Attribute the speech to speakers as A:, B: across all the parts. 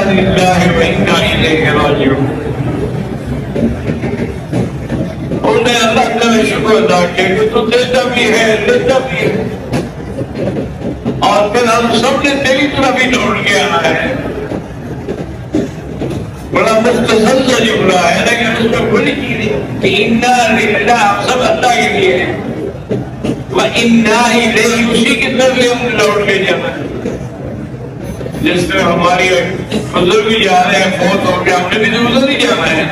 A: للہ و انا الیہ راجعون. انہوں نے اللہ کا شکر ادا کیا کہ تو دیتا بھی ہے لیتا بھی ہے، اور پھر ہم سب نے تیری طرف ہی دوڑ کے آنا ہے. بڑا مختصر سا جملہ ہے لیکن اس میں بڑی چیز ہے کہ انا للہ، ہم سب اللہ کے لیے ہیں، و انا الیہ، اسی کی طرف ہی ہم نے دوڑ کے جانا ہے. جس میں ہماری بزرگ بھی جا رہے ہیں فوت ہو کے، ہم نے بھی تو ادھر ہی جانا ہے.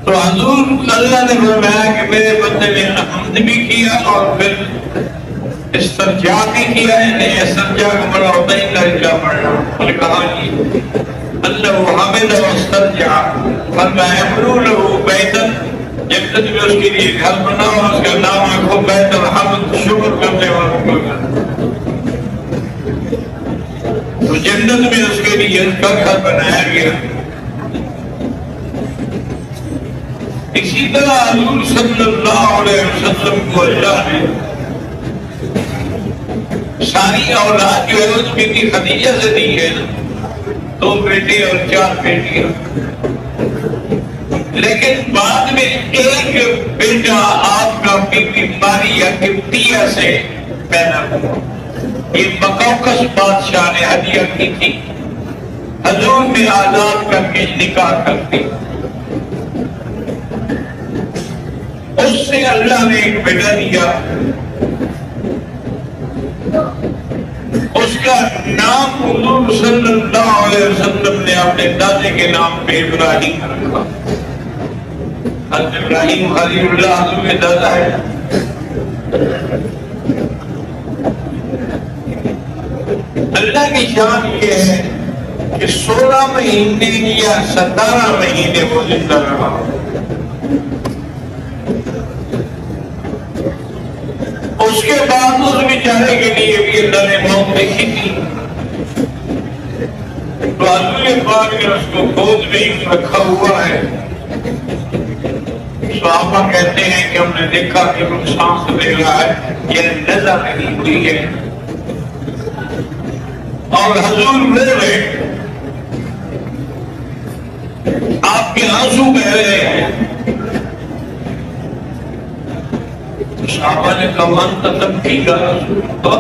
A: تو حضور اللہ نے فرمایا کہ میرے بندے نے حمد بھی کیا اور پھر استرجاع بھی کیا ہے. نہیں استرجاع کا بڑا ہوتا ہی درجہ پڑھنا. اور کہا جی اللہ حامد و استرجاع، فرمایا بنو لہو بیتن، جنت میں اس کے لیے گھر بناؤ، اس کا نام رکھو بیت الحمد، شکر کرنے والوں کا گھر. تو جنت میں اس کے لیے اس کا گھر بنایا گیا. اسی طرح حضور صلی اللہ علیہ وسلم کو اللہ نے ساری اولاد جو ہے اس بیٹی خدیجہ سے دی ہے، 2 بیٹے اور 4 بیٹیاں. لیکن بعد میں ایک بیٹا آپ کا بیٹی ماریا قبطیہ سے پیدا ہوا. یہ مقوقس بادشاہ نے ہدیہ کی تھی، حضور نے آزاد کر کے نکاح کر دی. اس سے اللہ نے ایک بیٹا دیا، اس کا نام حضور صلی اللہ علیہ وسلم نے اپنے دادے کے نام پہ ابراہیم رکھا. حضرت ابراہیم خلیل اللہ حضور کے دادا ہے. اللہ کی شان یہ ہے کہ 16 مہینے یا 17 مہینے وہ زندہ رہا. اس کے بعد اس بیچارے کے لیے بھی اللہ نے موت لکھی تھی. تو حضور پاک نے اس کو گود میں ہی رکھا ہوا ہے. صحابہ کہتے ہیں کہ ہم نے دیکھا کہ وہ سانس لے رہا ہے، یہ نظر نہیں ہوئی ہے. اور حضور رو رہے، آپ کے آنسو بہ رہے ہیں. صحابہ نے کہا من تبکی یا رسول اللہ،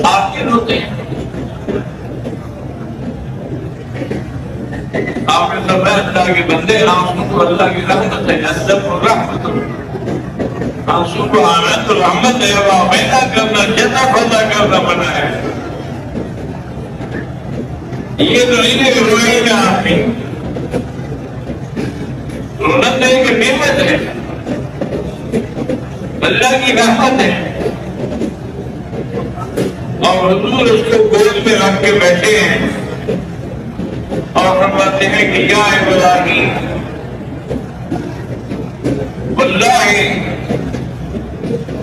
A: آپ کے روتے ہیں. آپ نے فرمایا اللہ کے بندے، آنسو کو اللہ کی رحمت ہے، ندب و رحمت. آنسو کو آنت و رحمت ہے، وہ پیدا کرنا جنا پیدا کرنا بنا ہے. یہ تو انہیں روئی نہ آتی، رونت ہے کہ نعمت ہے، اللہ کی رحمت ہے. اور حضور اس کو گود میں رکھ کے بیٹھے ہیں اور فرماتے ہیں کہ یا ابراہیم واللہ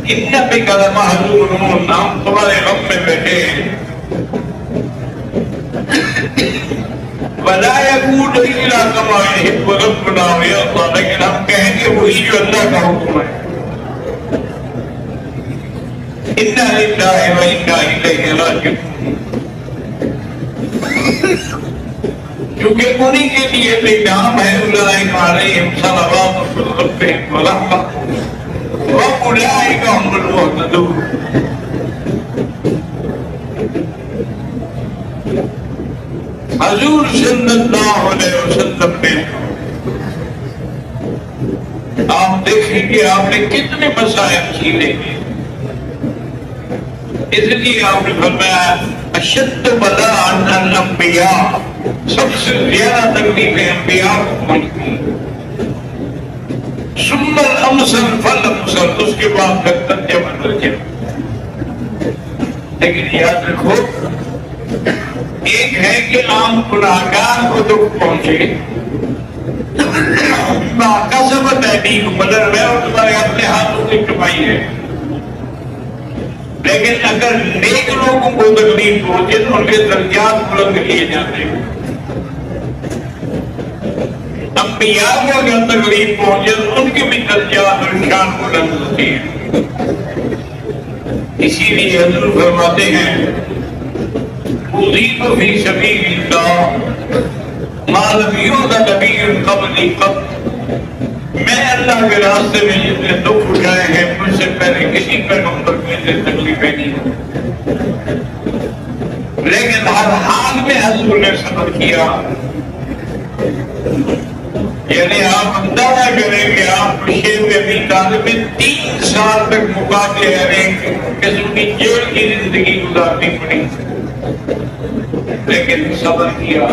A: ان بک لمحزونون، ہم تمہارے غم میں بیٹھے ہیں. ولا يقول الا كما يحب ربنا ويرضى، لیکن ہم کہیں گے وہی جو اللہ کا حکم ہے. انا للہ و انا الیہ راجعون. کیونکہ انہی کے لیے پیغام ہے اولئک علیہم صلوات من ربہم ورحمہ واولئک هم المہتدون. حضور صلی اللہ علیہ وسلم نے، آپ دیکھیں کہ آپ نے کتنے مسائل جھیلے. اس لیے آپ نے فرمایا اشد بلاء الانبیاء، سب سے زیادہ تکلیفیں انبیاء کو پہنچتی. ثم الامثل فالامثل، اس کے بعد پھر درجہ بدرجہ. لیکن یاد رکھو، ایک ہے کہ عام گناہگار کو دکھ پہنچے، کسبت ایدیکم، مگر میں اور تمہارے اپنے ہاتھوں کی کمائی ہے. لیکن اگر نیک لوگوں کو تکلیف پہنچے تو ان کے درجات بلند کیے جاتے ہیں. انبیاء کو اگر تکلیف پہنچے تو ان کے بھی درجات اور شان بلند ہوتی ہیں. اسی لیے حضور فرماتے ہیں اُذِیتُ فِی سَبِیلِ اللَّهِ مَا لَمْ یُؤْذَ نَبِیٌّ قَبْلِی قَطْ، میں اللہ کے راستے میں جتنے دکھ اٹھائے ہیں مجھ سے پہلے کسی پیغمبر کو اتنی تکلیفیں نہیں ہوئی، لیکن ہر حال میں حضور نے صبر کیا۔ یعنی آپ اندازہ کریں کہ آپ شیب ابی طالب میں 3 سال تک مقابلے یعنی قسم کی جیل کی زندگی گزارنی پڑی، لیکن صبر کیا۔